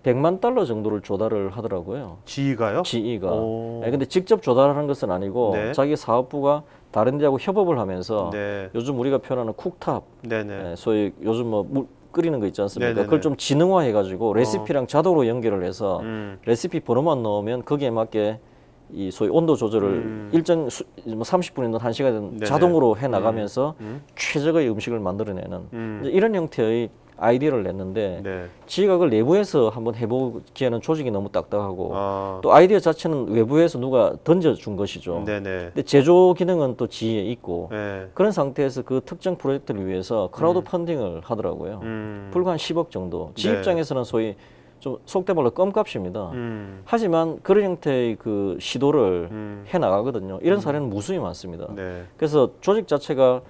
100만 달러 정도를 조달을 하더라고요. GE가요? GE가. 네, 근데 직접 조달하는 것은 아니고 자기 사업부가 다른 데하고 협업을 하면서 요즘 우리가 표현하는 쿡탑, 소위 요즘 뭐 물 끓이는 거 있지 않습니까? 그걸 좀 지능화해가지고 레시피랑 자동으로 연결을 해서 레시피 번호만 넣으면 거기에 맞게 이 소위 온도 조절을 일정 뭐 30분이든 1시간이든 자동으로 해 나가면서 최적의 음식을 만들어내는 이제 이런 형태의 아이디어를 냈는데 지가 그걸 내부에서 한번 해보기에는 조직이 너무 딱딱하고 또 아이디어 자체는 외부에서 누가 던져준 것이죠. 근데 제조 기능은 또 지에 있고 그런 상태에서 그 특정 프로젝트를 위해서 크라우드 펀딩을 하더라고요. 불과 한 10억 정도. 지 입장에서는 소위 좀 속된 말로 껌값입니다. 하지만 그런 형태의 그 시도를 해 나가거든요. 이런 사례는 무수히 많습니다. 그래서 조직 자체가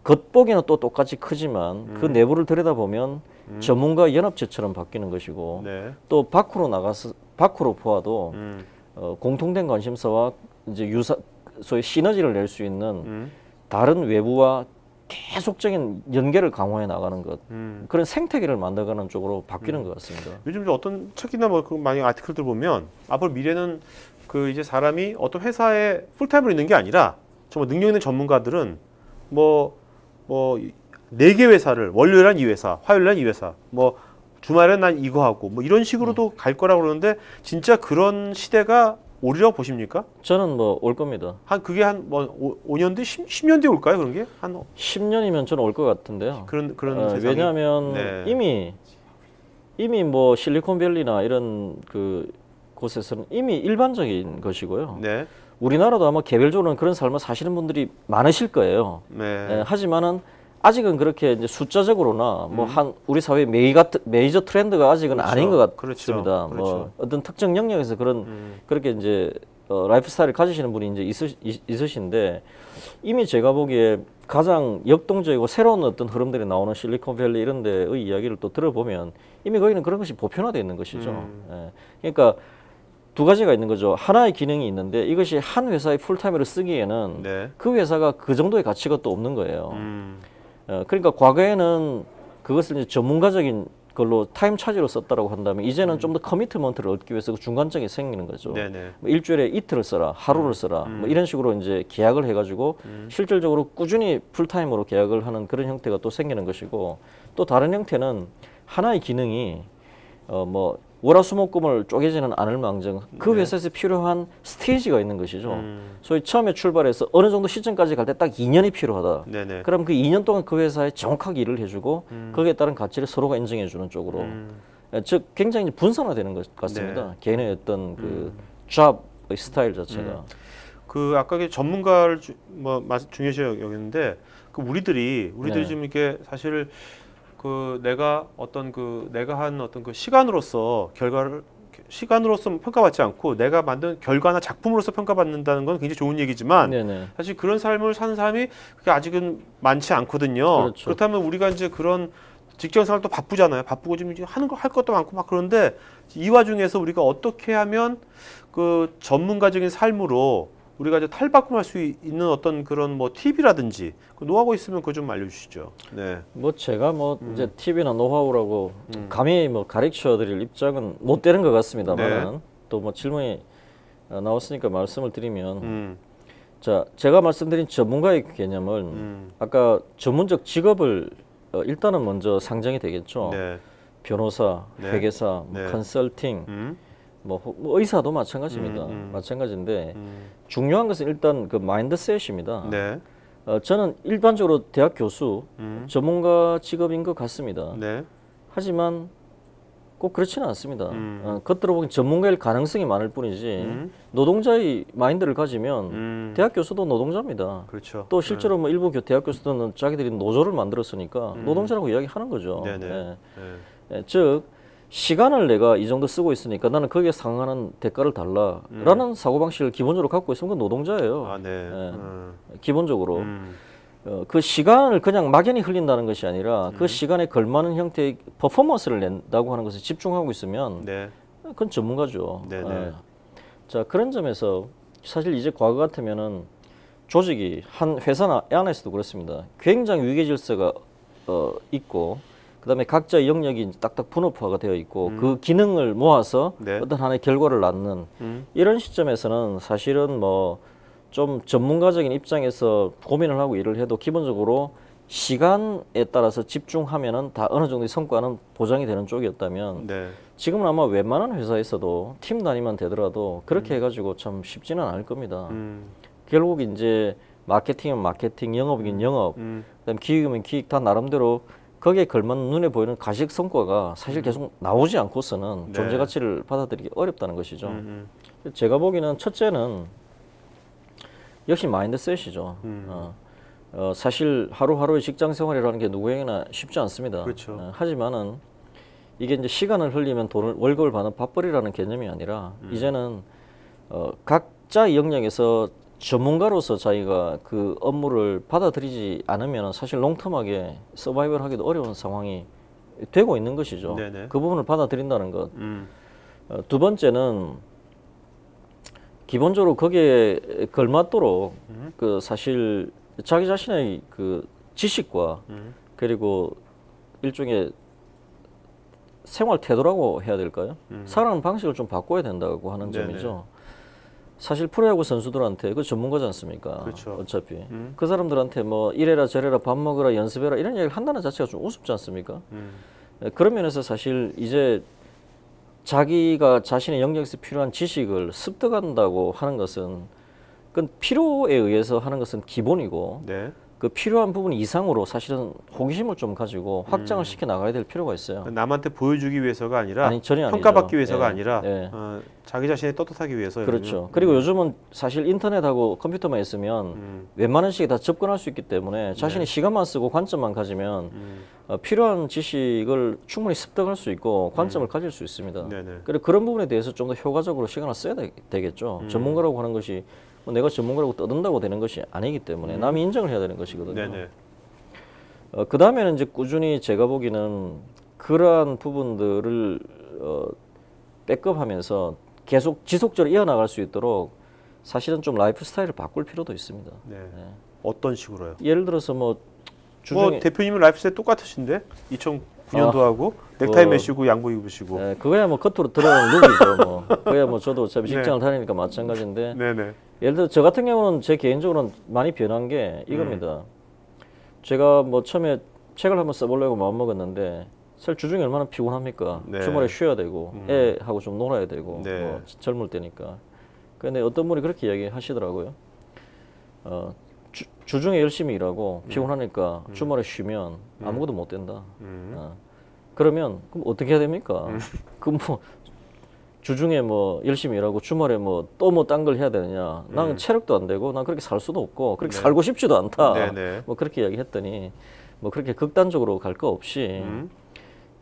겉보기는 또 똑같이 크지만 그 내부를 들여다보면 전문가 연합체처럼 바뀌는 것이고 또 밖으로 보아도 공통된 관심사와 이제 소위 시너지를 낼 수 있는 다른 외부와 계속적인 연계를 강화해 나가는 것 그런 생태계를 만들어가는 쪽으로 바뀌는 것 같습니다. 요즘 어떤 책이나 뭐 많이 아티클들 보면 앞으로 미래는 그 이제 사람이 어떤 회사에 풀타임으로 있는 게 아니라 정말 능력 있는 전문가들은 뭐 4개 회사를 월요일엔 이 회사, 화요일엔 이 회사, 뭐 주말엔 난 이거 하고 뭐 이런 식으로도 갈 거라고 그러는데 진짜 그런 시대가 오리라고 보십니까? 저는 뭐 올 겁니다. 그게 한 뭐 5년 뒤, 10년 뒤에 올까요? 그런 게? 한 10년이면 저는 올 것 같은데요. 그런 세상이. 왜냐하면 이미 뭐 실리콘밸리나 이런 그 곳에서는 이미 일반적인 것이고요. 우리나라도 아마 개별적으로는 그런 삶을 사시는 분들이 많으실 거예요. 하지만은 아직은 그렇게 이제 숫자적으로나 뭐 우리 사회 메이저 트렌드가 아직은 아닌 것 같습니다. 뭐 어떤 특정 영역에서 그렇게 이제 라이프 스타일을 가지시는 분이 이제 있으신데 이미 제가 보기에 가장 역동적이고 새로운 어떤 흐름들이 나오는 실리콘밸리 이런 데의 이야기를 또 들어보면 이미 거기는 그런 것이 보편화되어 있는 것이죠. 예. 그러니까 두 가지가 있는 거죠. 하나의 기능이 있는데 이것이 한 회사의 풀타임으로 쓰기에는 네. 그 회사가 그 정도의 가치가 또 없는 거예요. 그러니까 과거에는 그것을 이제 전문가적인 걸로 타임 차지로 썼다라고 한다면 이제는 좀 더 커미트먼트를 얻기 위해서 그 중간적이 생기는 거죠. 네네. 뭐 일주일에 이틀을 써라, 하루를 써라, 뭐 이런 식으로 이제 계약을 해가지고 실질적으로 꾸준히 풀타임으로 계약을 하는 그런 형태가 또 생기는 것이고 또 다른 형태는 하나의 기능이 뭐 월화수목금을 쪼개지는 않을 망정 그 네. 회사에서 필요한 스테이지가 있는 것이죠. 소위 처음에 출발해서 어느 정도 시점까지 갈 때 딱 2년이 필요하다. 네네. 그럼 그 2년 동안 그 회사에 정확하게 일을 해주고 거기에 따른 가치를 서로가 인정해주는 쪽으로 즉 굉장히 분산화되는 것 같습니다. 네. 개인의 어떤 그 잡의 스타일 자체가. 그 아까 그 전문가를 중요시 여겼는데 그 우리들이 네. 지금 이게 사실 그 내가 한 어떤 그 시간으로서 평가받지 않고 내가 만든 결과나 작품으로서 평가받는다는 건 굉장히 좋은 얘기지만 네네. 사실 그런 삶을 사는 사람이 그게 아직은 많지 않거든요. 그렇죠. 그렇다면 우리가 이제 그런 직장 생활도 바쁘잖아요. 바쁘고 지금 할 것도 많고 막 그런데 이 와중에서 우리가 어떻게 하면 그 전문가적인 삶으로 우리가 이제 탈바꿈할 수 있는 어떤 그런 뭐 팁이라든지 그 노하우 있으면 그거 좀 알려주시죠. 네. 뭐 제가 뭐 이제 팁이나 노하우라고 감히 뭐 가르쳐드릴 입장은 못 되는 것 같습니다만은 네. 또 뭐 질문이 나왔으니까 말씀을 드리면 자 제가 말씀드린 전문가의 개념을 아까 전문적 직업을 일단은 먼저 상정이 되겠죠. 네. 변호사, 네. 회계사, 뭐 네. 컨설팅, 뭐 의사도 마찬가지입니다. 마찬가지인데 중요한 것은 일단 그 마인드셋입니다. 네. 저는 일반적으로 대학 교수 전문가 직업인 것 같습니다. 네. 하지만 꼭 그렇지는 않습니다. 겉으로 보기엔 전문가일 가능성이 많을 뿐이지 노동자의 마인드를 가지면 대학 교수도 노동자입니다. 그렇죠. 또 실제로 뭐 일부 대학 교수들은 자기들이 노조를 만들었으니까 노동자라고 이야기하는 거죠. 네네. 예. 네. 즉 시간을 내가 이 정도 쓰고 있으니까 나는 거기에 상응하는 대가를 달라라는 사고방식을 기본적으로 갖고 있으면 그건 노동자예요. 아, 네. 예. 기본적으로 음. 그 시간을 그냥 막연히 흘린다는 것이 아니라 그 시간에 걸맞는 형태의 퍼포먼스를 낸다고 하는 것에 집중하고 있으면 네. 그건 전문가죠. 네네. 예. 자 그런 점에서 사실 이제 과거 같으면은 조직이 한 회사나 안에서도 그렇습니다. 굉장히 위계 질서가 있고 그다음에 각자의 영역이 딱딱 분업화가 되어 있고 그 기능을 모아서 네. 어떤 하나의 결과를 낳는 이런 시점에서는 사실은 뭐 좀 전문가적인 입장에서 고민을 하고 일을 해도 기본적으로 시간에 따라서 집중하면은 다 어느 정도의 성과는 보장이 되는 쪽이었다면 네. 지금은 아마 웬만한 회사에서도 팀 단위만 되더라도 그렇게 해가지고 참 쉽지는 않을 겁니다. 결국 이제 마케팅은 마케팅, 영업이긴 영업, 그다음 기획이면 기획 다 나름대로 거기에 걸맞는 눈에 보이는 가식 성과가 사실 계속 나오지 않고서는 네. 존재 가치를 받아들이기 어렵다는 것이죠. 제가 보기에는 첫째는 역시 마인드셋이죠. 사실 하루하루의 직장 생활이라는 게 누구에게나 쉽지 않습니다. 그렇죠. 하지만은 이게 이제 시간을 흘리면 월급을 받는 밥벌이라는 개념이 아니라 이제는 각자의 영역에서 전문가로서 자기가 그 업무를 받아들이지 않으면 사실 롱텀하게 서바이벌 하기도 어려운 상황이 되고 있는 것이죠. 네네. 그 부분을 받아들인다는 것. 두 번째는 기본적으로 거기에 걸맞도록 그 사실 자기 자신의 그 지식과 그리고 일종의 생활 태도라고 해야 될까요? 살아가는 방식을 좀 바꿔야 된다고 하는 네네. 점이죠. 사실 프로야구 선수들한테 그 전문가지 않습니까? 그렇죠. 어차피 그 사람들한테 뭐 이래라 저래라 밥 먹으라 연습해라 이런 얘기를 한다는 자체가 좀 우습지 않습니까? 그런 면에서 사실 이제 자기가 자신의 영역에서 필요한 지식을 습득한다고 하는 것은 그건 필요에 의해서 하는 것은 기본이고 네. 그 필요한 부분 이상으로 사실은 호기심을 좀 가지고 확장을 시켜 나가야 될 필요가 있어요. 남한테 보여주기 위해서가 아니라 아니, 전혀 아니죠. 평가받기 위해서가 예, 아니라 예. 자기 자신이 떳떳하기 위해서. 그렇죠. 그리고 요즘은 사실 인터넷하고 컴퓨터만 있으면 웬만한 식에 다 접근할 수 있기 때문에 자신이 시간만 쓰고 관점만 가지면 필요한 지식을 충분히 습득할 수 있고 관점을 가질 수 있습니다. 네네. 그리고 그런 부분에 대해서 좀 더 효과적으로 시간을 써야 되겠죠. 전문가라고 하는 것이 뭐 내가 전문가라고 떠든다고 되는 것이 아니기 때문에 남이 인정을 해야 되는 것이거든요. 네네. 그 다음에는 이제 꾸준히 제가 보기에는 그러한 부분들을 백업하면서 계속 지속적으로 이어나갈 수 있도록 사실은 좀 라이프 스타일을 바꿀 필요도 있습니다. 네. 네. 어떤 식으로요? 예를 들어서 뭐 주중에 대표님은 라이프 스타일 똑같으신데 2009년도 하고 넥타이 매시고 양복 입으시고. 네, 그거야 뭐 겉으로 드러나는 룩이죠. 뭐 그거야 뭐 저도 어차피 직장을 다니니까 마찬가지인데. 네네. 예를 들어 저 같은 경우는 제 개인적으로는 많이 변한 게 이겁니다. 제가 뭐 처음에 책을 한번 써보려고 마음먹었는데 사실 주중에 얼마나 피곤합니까? 네. 주말에 쉬어야 되고 애하고 좀 놀아야 되고 네. 뭐 젊을 때니까. 근데 어떤 분이 그렇게 이야기하시더라고요. 주중에 열심히 일하고 피곤하니까 주말에 쉬면 아무것도 못 된다. 그러면 그럼 어떻게 해야 됩니까? 그럼 뭐 주중에 뭐 열심히 일하고 주말에 뭐 또 뭐 딴 걸 해야 되느냐? 나는 체력도 안 되고 난 그렇게 살 수도 없고 그렇게 살고 싶지도 않다. 네네. 뭐 그렇게 이야기했더니 뭐 그렇게 극단적으로 갈 거 없이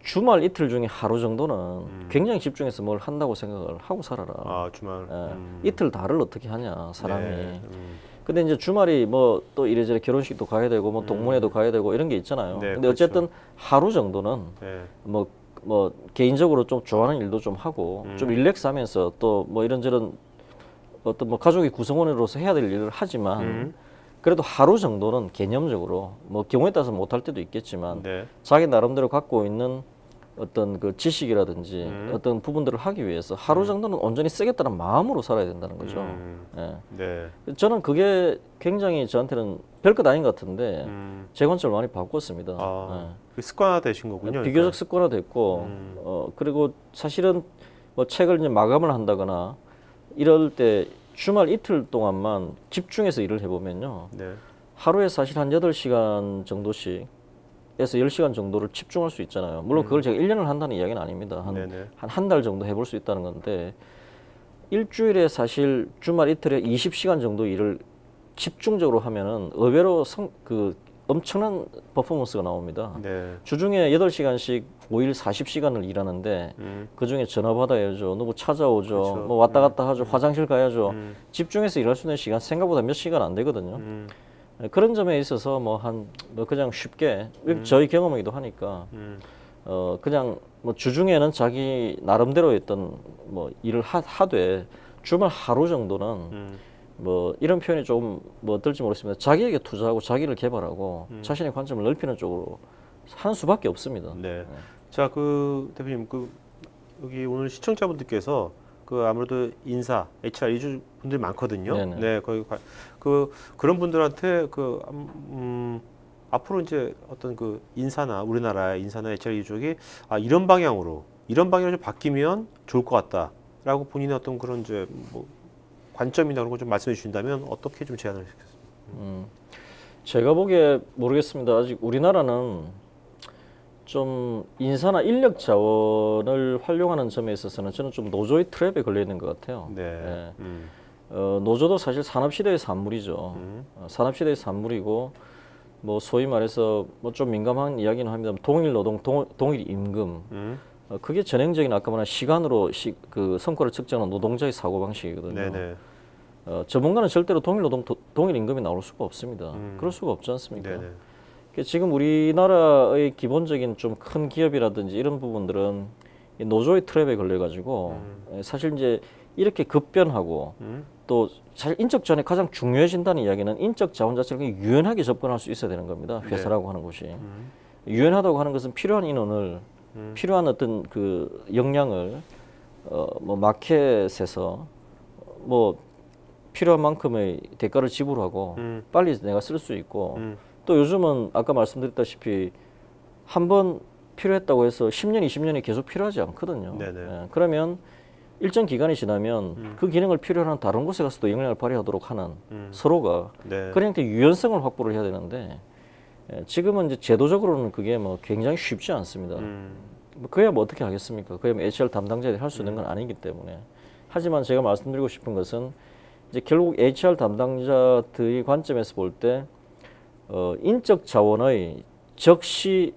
주말 이틀 중에 하루 정도는 굉장히 집중해서 뭘 한다고 생각을 하고 살아라. 아 주말. 이틀 다를 어떻게 하냐 사람이. 네. 근데 이제 주말이 뭐 또 이래저래 결혼식도 가야 되고 뭐 동문회도 가야 되고 이런 게 있잖아요. 네, 근데 어쨌든 하루 정도는 네. 뭐 개인적으로 좀 좋아하는 일도 좀 하고 좀 릴렉스하면서 또 뭐 이런저런 어떤 뭐 가족의 구성원으로서 해야 될 일을 하지만 그래도 하루 정도는 개념적으로 뭐 경우에 따라서 못할 때도 있겠지만 네. 자기 나름대로 갖고 있는 어떤 그 지식이라든지 어떤 부분들을 하기 위해서 하루 정도는 온전히 쓰겠다는 마음으로 살아야 된다는 거죠. 예. 네. 저는 그게 굉장히 저한테는 별것 아닌 것 같은데 제 관점을 많이 바꿨습니다. 그 습관화 되신 거군요. 비교적 습관화됐고 그리고 사실은 뭐 책을 이제 마감을 한다거나 이럴 때 주말 이틀 동안만 집중해서 일을 해보면요. 네. 하루에 사실 한 8시간 정도씩 에서 10시간 정도를 집중할 수 있잖아요. 물론 그걸 제가 1년을 한다는 이야기는 아닙니다. 한 달 정도 해볼 수 있다는 건데 일주일에 사실 주말 이틀에 20시간 정도 일을 집중적으로 하면은 의외로 엄청난 퍼포먼스가 나옵니다. 네. 주중에 8시간씩 5일 40시간을 일하는데 그중에 전화 받아야죠. 누구 찾아오죠. 그렇죠. 뭐 왔다 갔다 하죠. 화장실 가야죠. 집중해서 일할 수 있는 시간 생각보다 몇 시간 안 되거든요. 그런 점에 있어서 뭐 그냥 쉽게 저희 경험이기도 하니까 그냥 뭐 주중에는 자기 나름대로 했던 뭐 일을 하되 주말 하루 정도는 뭐 이런 표현이 좀 뭐 어떨지 모르겠습니다. 자기에게 투자하고 자기를 개발하고 자신의 관점을 넓히는 쪽으로 하는 수밖에 없습니다. 네. 자, 대표님 여기 오늘 시청자분들께서 아무래도 인사, HR 이주 분들이 많거든요. 네네. 네, 거기 그런 분들한테 앞으로 이제 어떤 인사나 우리나라의 인사나 HR 이주기 이런 방향으로 좀 바뀌면 좋을 것 같다라고 본인의 어떤 그런 이제 뭐 관점이나 그런 거 좀 말씀해 주신다면 어떻게 좀 제안을 하시겠습니까? 제가 보기에 모르겠습니다. 아직 우리나라는 좀 인사나 인력 자원을 활용하는 점에 있어서는 저는 좀 노조의 트랩에 걸려 있는 것 같아요. 네. 노조도 사실 산업시대의 산물이죠. 산업시대의 산물이고 뭐 소위 말해서 뭐 좀 민감한 이야기는 합니다. 동일 노동, 동일 임금. 그게 전형적인 아까 말한 시간으로 성과를 측정하는 노동자의 사고방식이거든요. 네네. 전문가는 절대로 동일 노동, 동일 임금이 나올 수가 없습니다. 그럴 수가 없지 않습니까? 네네. 지금 우리나라의 기본적인 좀 큰 기업이라든지 이런 부분들은 이 노조의 트랩에 걸려가지고 사실 이제 이렇게 급변하고 또 사실 인적 자원이 가장 중요해진다는 이야기는 인적 자원 자체를 유연하게 접근할 수 있어야 되는 겁니다. 회사라고 하는 곳이. 유연하다고 하는 것은 필요한 인원을 필요한 어떤 역량을 뭐 마켓에서 뭐 필요한 만큼의 대가를 지불하고 빨리 내가 쓸 수 있고 또 요즘은 아까 말씀드렸다시피 한 번 필요했다고 해서 10년, 20년이 계속 필요하지 않거든요. 네네. 그러면 일정 기간이 지나면 그 기능을 필요로 하는 다른 곳에 가서도 영향을 발휘하도록 하는 서로가 네. 그런 형태의 유연성을 확보를 해야 되는데 지금은 이제 제도적으로는 그게 뭐 굉장히 쉽지 않습니다. 뭐 그야 뭐 어떻게 하겠습니까? 그야 뭐 HR 담당자들이 할 수 있는 건 아니기 때문에. 하지만 제가 말씀드리고 싶은 것은 이제 결국 HR 담당자들의 관점에서 볼 때 인적 자원의 적시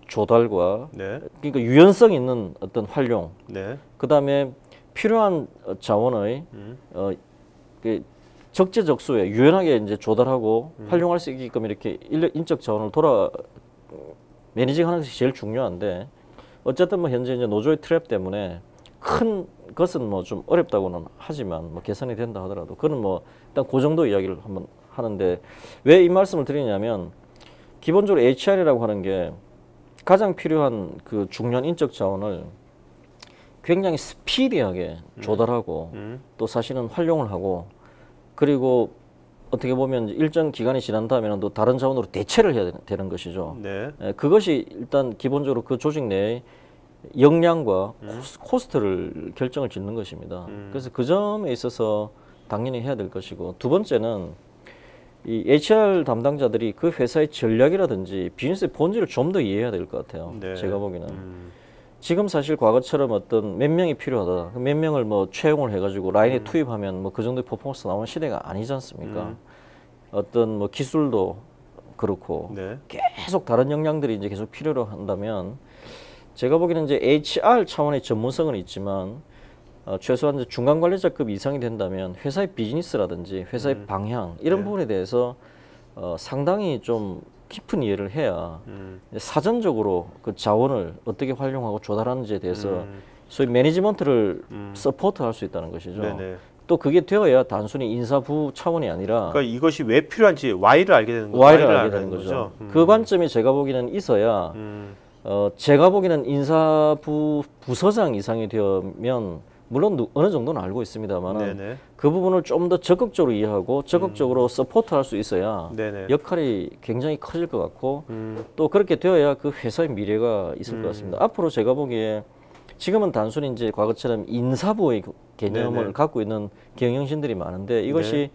조달과 네. 그러니까 유연성 있는 어떤 활용, 네. 그 다음에 필요한 자원의 그 적재적소에 유연하게 이제 조달하고 활용할 수 있게끔 이렇게 인적 자원을 매니징하는 것이 제일 중요한데 어쨌든 뭐 현재 이제 노조의 트랩 때문에 큰 것은 뭐 좀 어렵다고는 하지만 뭐 개선이 된다 하더라도 그는 뭐 일단 그 정도 이야기를 한번 하는데 왜 이 말씀을 드리냐면 기본적으로 HR이라고 하는 게 가장 필요한 그 중요한 인적 자원을 굉장히 스피디하게 조달하고 또 사실은 활용을 하고 그리고 어떻게 보면 일정 기간이 지난 다음에는 또 다른 자원으로 대체를 해야 되는 것이죠. 네. 그것이 일단 기본적으로 그 조직 내의 역량과 코스트를 결정을 짓는 것입니다. 그래서 그 점에 있어서 당연히 해야 될 것이고 두 번째는 이 HR 담당자들이 그 회사의 전략이라든지 비즈니스의 본질을 좀 더 이해해야 될 것 같아요. 네. 제가 보기에는. 지금 사실 과거처럼 어떤 몇 명이 필요하다. 몇 명을 뭐 채용을 해가지고 라인에 투입하면 뭐 그 정도의 퍼포먼스 나오는 시대가 아니지 않습니까? 어떤 뭐 기술도 그렇고 네. 계속 다른 역량들이 이제 계속 필요로 한다면 제가 보기에는 이제 HR 차원의 전문성은 있지만 최소한 이제 중간 관리자급 이상이 된다면 회사의 비즈니스라든지 회사의 방향 이런 네. 부분에 대해서 상당히 좀 깊은 이해를 해야 사전적으로 그 자원을 어떻게 활용하고 조달하는지에 대해서 소위 매니지먼트를 서포트할 수 있다는 것이죠. 네네. 또 그게 되어야 단순히 인사부 차원이 아니라 그러니까 이것이 왜 필요한지 Y를 알게 되는 거죠. Y를 알게 되는 거죠. 그 관점이 제가 보기에는 있어야 제가 보기에는 인사부 부서장 이상이 되면 물론 어느 정도는 알고 있습니다만 네네. 그 부분을 좀 더 적극적으로 이해하고 적극적으로 서포트할 수 있어야 네네. 역할이 굉장히 커질 것 같고 또 그렇게 되어야 그 회사의 미래가 있을 것 같습니다. 앞으로 제가 보기에 지금은 단순히 이제 과거처럼 인사부의 개념을 네네. 갖고 있는 경영진들이 많은데 이것이 네.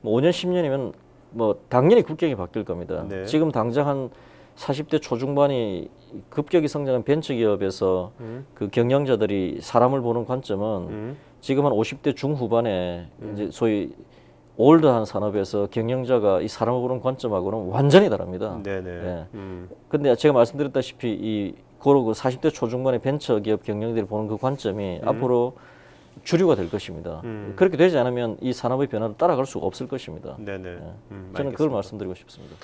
뭐 5년, 10년이면 뭐 당연히 국격이 바뀔 겁니다. 네. 지금 당장 한 40대 초중반이 급격히 성장한 벤처기업에서 그 경영자들이 사람을 보는 관점은 지금 한 50대 중후반에 이제 소위 올드한 산업에서 경영자가 이 사람을 보는 관점하고는 완전히 다릅니다. 네네. 예. 근데 제가 말씀드렸다시피 이 고로 그 40대 초중반의 벤처기업 경영들이 보는 그 관점이 앞으로 주류가 될 것입니다. 그렇게 되지 않으면 이 산업의 변화를 따라갈 수가 없을 것입니다. 네네. 예. 저는 그걸 말씀드리고 싶습니다.